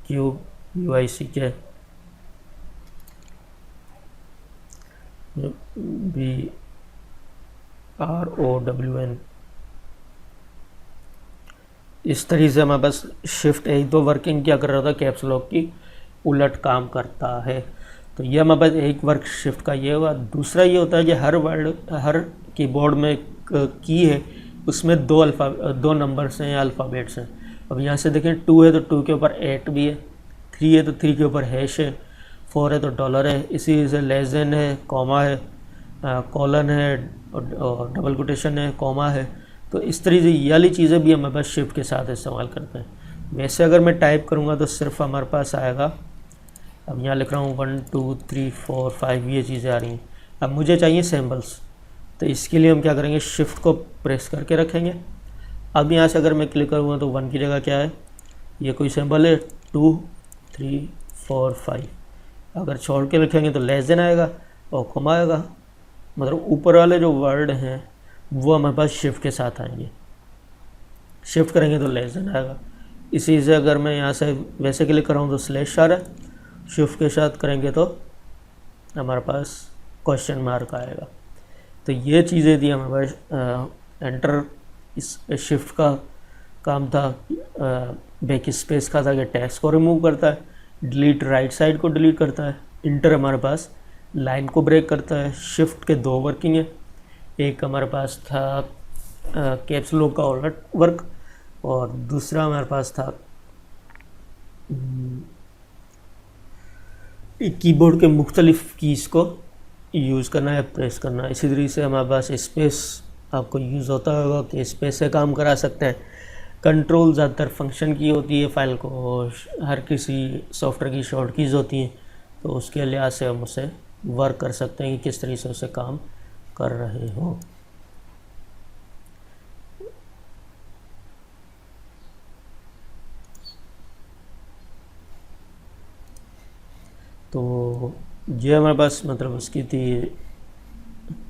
Q U I C K, B R O W N. इस तरीके से हमारे पास शिफ्ट एक दो वर्किंग क्या कर रहा था, कैप्स लॉक की उलट काम करता है। तो ये हमारे पास एक वर्क शिफ्ट का ये हुआ। दूसरा ये होता है कि हर वर्ड, हर कीबोर्ड में एक की है, उसमें दो नंबर्स हैं या अल्फ़ाबेट्स हैं। अब यहाँ से देखें 2 है तो 2 के ऊपर 8 भी है, 3 है तो 3 के ऊपर हैश है, 4 है तो डॉलर है, इसी से लेस देन है, कॉमा है, कॉलन है, और डबल कोटेशन है, कॉमा है। तो इस तरीके से ये वाली चीज़ें भी हमारे पास शिफ्ट के साथ इस्तेमाल करते हैं। वैसे अगर मैं टाइप करूँगा तो सिर्फ हमारे पास आएगा, अब यहाँ लिख रहा हूँ 1 2 3 4 5, ये चीज़ें आ रही हैं। अब मुझे चाहिए सिंबल्स, तो इसके लिए हम क्या करेंगे, शिफ्ट को प्रेस करके रखेंगे। अब यहाँ से अगर मैं क्लिक करूँगा तो 1 की जगह क्या है, ये कोई सिंबल है, 2 3 4 5। अगर छोड़ के लिखेंगे तो लेस देन आएगा और कॉमा आएगा, मतलब ऊपर वाले जो वर्ड हैं वो हमारे पास शिफ्ट के साथ आएंगे। शिफ्ट करेंगे तो लेस देन आएगा। इसी से अगर मैं यहाँ से वैसे क्लिक कर रहा हूँ तो स्लैश आ रहा है, शिफ्ट के साथ करेंगे तो हमारे पास क्वेश्चन मार्क आएगा। तो ये चीज़ें थी हमारे पास। एंटर इस शिफ्ट का काम था, बैक स्पेस का था कि टेक्स्ट को रिमूव करता है, डिलीट राइट साइड को डिलीट करता है, इंटर हमारे पास लाइन को ब्रेक करता है। शिफ्ट के दो वर्किंग है, एक हमारे पास था कैप्स लॉक का उलट वर्क, और दूसरा हमारे पास था कीबोर्ड के मुख्तलिफ कीज़ को यूज़ करना है, प्रेस करना है। इसी तरीके से हमारे पास स्पेस आपको यूज़ होता होगा कि स्पेस से काम करा सकते हैं। कंट्रोल ज़्यादातर फंक्शन की होती है, फाइल को हर किसी सॉफ्टवेयर की शॉर्ट कीज़ होती हैं, तो उसके लिहाज से हम उसे वर्क कर सकते हैं कि किस तरीके से उसे काम कर रहे हो। तो ये हमारे पास मतलब उसकी थी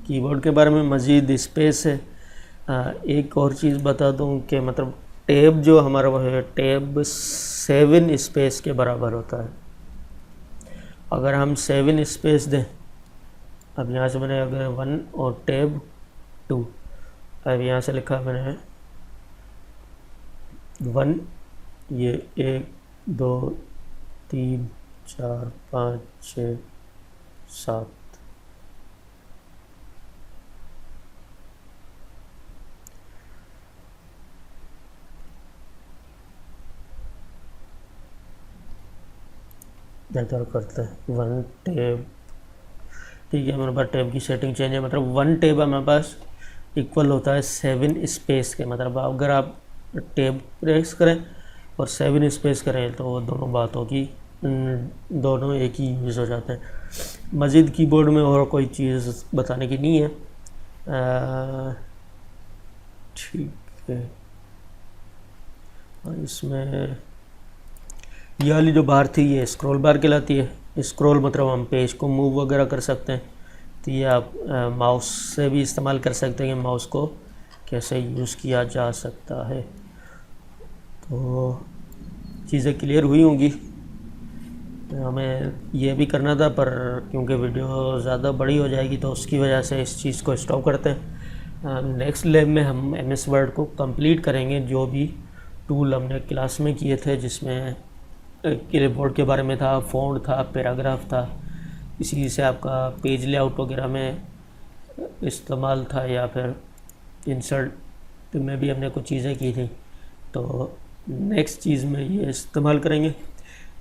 कीबोर्ड के बारे में। मज़ीद स्पेस है। एक और चीज़ बता दूं कि मतलब टैब जो हमारा वो है, टैब 7 स्पेस के बराबर होता है। अगर हम 7 स्पेस दें, अब यहाँ से मैंने अगर 1 और टैब 2, अब यहाँ से लिखा मैंने 1, ये 1 2 3 4 5 6 7, बेहतर करते हैं। 1 टैब, ठीक है, मेरे पास टैब की सेटिंग चेंज है, मतलब 1 टैब हमारे पास इक्वल होता है 7 स्पेस के, मतलब अगर आप टैब प्रेस करें और 7 स्पेस करें तो वो दोनों बातों की दोनों एक ही यूज़ हो जाते हैं। मज़ीद कीबोर्ड में और कोई चीज़ बताने की नहीं है। ठीक है, इसमें ये वाली जो बार थी ये स्क्रॉल बार कहलाती है। स्क्रॉल मतलब हम पेज को मूव वगैरह कर सकते हैं, तो ये आप माउस से भी इस्तेमाल कर सकते हैं कि माउस को कैसे यूज़ किया जा सकता है। तो चीज़ें क्लियर हुई होंगी। हमें ये भी करना था, पर क्योंकि वीडियो ज़्यादा बड़ी हो जाएगी तो उसकी वजह से इस चीज़ को स्टॉप करते हैं। नेक्स्ट लैब में हम MS वर्ड को कंप्लीट करेंगे, जो भी टूल हमने क्लास में किए थे, जिसमें कीबोर्ड के बारे में था, फ़ॉन्ट था, पैराग्राफ था, इसी से आपका पेज लेआउट वगैरह में इस्तेमाल था, या फिर इंसर्ट में भी हमने कुछ चीज़ें की थी। तो नेक्स्ट चीज़ में ये इस्तेमाल करेंगे।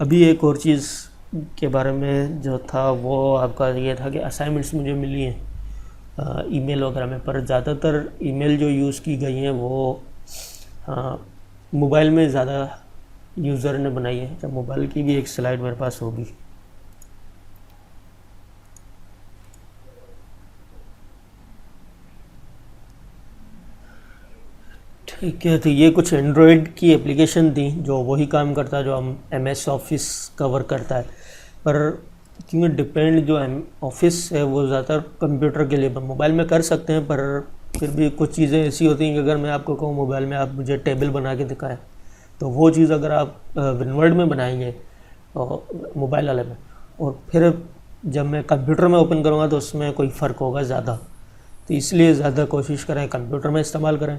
अभी एक और चीज़ के बारे में जो था वो आपका ये था कि असाइनमेंट्स मुझे मिली हैं ईमेल वगैरह में, पर ज़्यादातर ईमेल जो यूज़ की गई हैं वो मोबाइल में ज़्यादा यूज़र ने बनाई है। तो मोबाइल की भी एक स्लाइड मेरे पास होगी। ठीक है, तो ये कुछ एंड्रॉयड की एप्लीकेशन थी जो वही काम करता है जो हम MS ऑफिस कवर करता है, पर क्योंकि डिपेंड जो ऑफिस है वो ज़्यादातर कंप्यूटर के लिए, मोबाइल में कर सकते हैं, पर फिर भी कुछ चीज़ें ऐसी होती हैं कि अगर मैं आपको कहूँ मोबाइल में आप मुझे टेबल बना के दिखाएं, तो वो चीज़ अगर आप विनवर्ड में बनाएंगे और मोबाइल वाले में, और फिर जब मैं कंप्यूटर में ओपन करूँगा तो उसमें कोई फ़र्क होगा ज़्यादा। तो इसलिए ज़्यादा कोशिश करें कंप्यूटर में इस्तेमाल करें।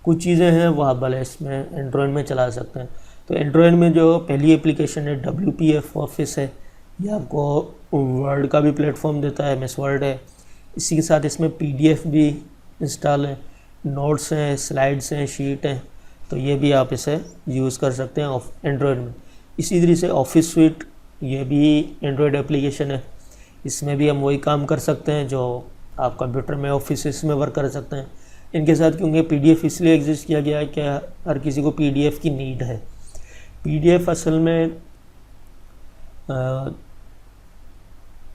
कुछ चीज़ें हैं वो आप भले इसमें एंड्रॉयड में चला सकते हैं। तो एंड्रॉयड में जो पहली एप्लीकेशन है WPF ऑफिस है, ये आपको वर्ड का भी प्लेटफॉर्म देता है, MS वर्ड है। इसी के साथ इसमें PDF भी इंस्टॉल है, नोट्स हैं, स्लाइड्स हैं, शीट हैं, तो ये भी आप इसे यूज़ कर सकते हैं एंड्रॉयड में। इसी तरह से ऑफिस स्वीट, ये भी एंड्रॉयड एप्लीकेशन है, इसमें भी हम वही काम कर सकते हैं जो आप कंप्यूटर में ऑफिस में वर्क कर सकते हैं। इनके साथ क्योंकि PDF इसलिए एग्जिस्ट किया गया है कि हर किसी को PDF की नीड है। PDF असल में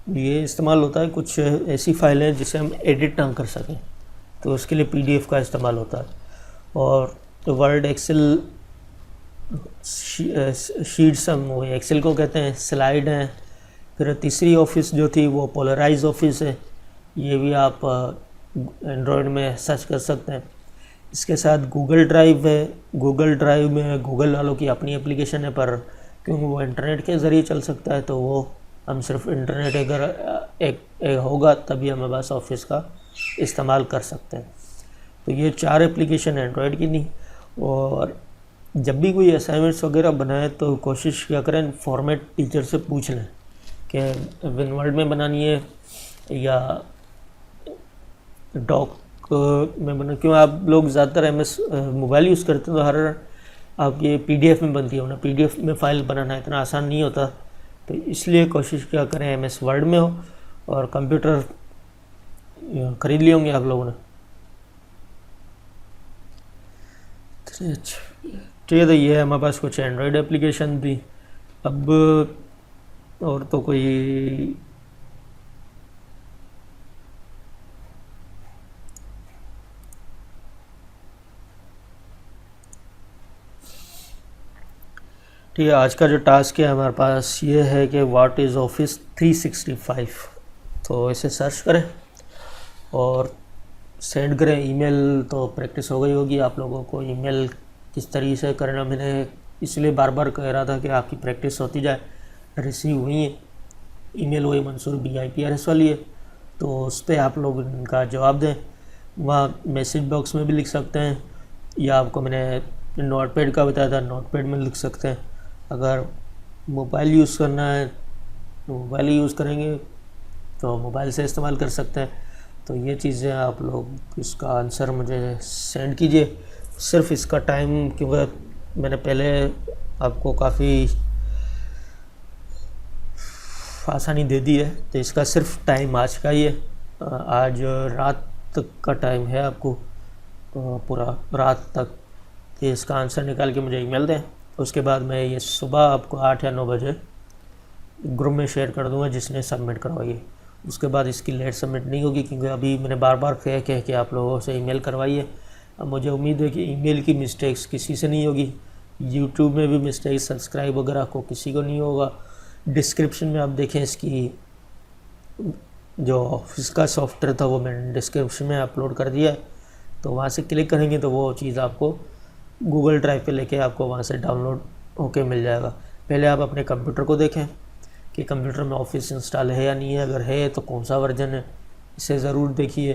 ये इस्तेमाल होता है, कुछ ऐसी फाइलें जिसे हम एडिट ना कर सकें, तो उसके लिए PDF का इस्तेमाल होता है। और वर्ड, एक्सेल शीट्स हम वो एक्सेल को कहते हैं, स्लाइड हैं। फिर तीसरी ऑफिस जो थी वो पोलराइज ऑफिस है, ये भी आप एंड्रॉयड में सर्च कर सकते हैं। इसके साथ गूगल ड्राइव है, गूगल ड्राइव में गूगल वालों की अपनी एप्लीकेशन है, पर क्योंकि वो इंटरनेट के ज़रिए चल सकता है तो वो हम सिर्फ इंटरनेट अगर एक होगा तभी हमें बस ऑफिस का इस्तेमाल कर सकते हैं। तो ये 4 एप्लीकेशन एंड्रॉयड की नहीं। और जब भी कोई असाइनमेंट्स वगैरह बनाए तो कोशिश क्या करें, फॉर्मेट टीचर से पूछ लें कि विनवर्ड में बनानी है या डॉक में बना। क्यों आप लोग ज़्यादातर MS मोबाइल यूज़ करते हैं तो हर आपकी PDF में बनती है ना, PDF में फ़ाइल बनाना इतना आसान नहीं होता, तो इसलिए कोशिश क्या करें MS वर्ड में हो। और कंप्यूटर ख़रीद लिए होंगे आप लोगों ने। ठीक है, तो ये हमारे पास कुछ एंड्रॉयड एप्लीकेशन थी। अब और तो कोई ठीक है, आज का जो टास्क है हमारे पास ये है कि व्हाट इज़ ऑफिस 365। तो इसे सर्च करें और सेंड करें ईमेल। तो प्रैक्टिस हो गई होगी आप लोगों को ईमेल किस तरीके से करना। मैंने इसलिए बार बार कह रहा था कि आपकी प्रैक्टिस होती जाए। रिसीव हुई है ईमेल, वही मंसूर BIPRS वाली है, तो उस पर आप लोग इनका जवाब दें। वहाँ मैसेज बॉक्स में भी लिख सकते हैं, या आपको मैंने नोटपैड का बताया था, नोटपैड में लिख सकते हैं। अगर मोबाइल यूज़ करना है तो मोबाइल ही यूज़ करेंगे तो मोबाइल से इस्तेमाल कर सकते हैं। तो ये चीज़ें आप लोग इसका आंसर मुझे सेंड कीजिए। सिर्फ इसका टाइम, क्योंकि मैंने पहले आपको काफ़ी आसानी दे दी है। तो इसका सिर्फ टाइम आज का ही है, आज रात तक का टाइम है आपको, पूरा रात तक। तो इसका आंसर निकाल के मुझे ईमेल दें, उसके बाद मैं ये सुबह आपको 8 या 9 बजे ग्रुप में शेयर कर दूंगा जिसने सबमिट करवाई है। उसके बाद इसकी लेट सबमिट नहीं होगी, क्योंकि अभी मैंने बार बार कह के आप लोगों से ईमेल करवाई है। अब मुझे उम्मीद है कि ईमेल की मिस्टेक्स किसी से नहीं होगी, यूट्यूब में भी मिस्टेक, सब्सक्राइब वगैरह को किसी को नहीं होगा। डिस्क्रिप्शन में आप देखें, इसकी जो ऑफिस का सॉफ्टवेयर था वो मैंने डिस्क्रिप्शन में अपलोड कर दिया है, तो वहाँ से क्लिक करेंगे तो वो चीज़ आपको गूगल ड्राइव पे लेके आपको वहाँ से डाउनलोड होके मिल जाएगा। पहले आप अपने कंप्यूटर को देखें कि कंप्यूटर में ऑफिस इंस्टॉल है या नहीं है, अगर है तो कौन सा वर्जन है, इसे ज़रूर देखिए।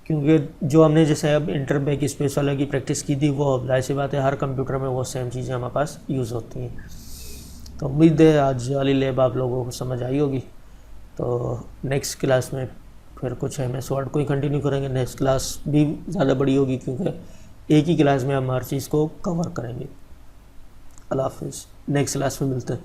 क्योंकि जो हमने जैसे अब इंटर बैक स्पेस वाला की प्रैक्टिस की थी, वो जाहिर सी बात है हर कंप्यूटर में वो सेम चीज़ें हमारे पास यूज़ होती हैं। तो उम्मीद है आज वाली लैब आप लोगों को समझ आई होगी। तो नेक्स्ट क्लास में फिर कुछ MS वर्ड को ही कंटिन्यू करेंगे। नेक्स्ट क्लास भी ज़्यादा बड़ी होगी, क्योंकि एक ही क्लास में हम हर चीज़ को कवर करेंगे। अल्लाह हाफिज़, नेक्स्ट क्लास में मिलते हैं।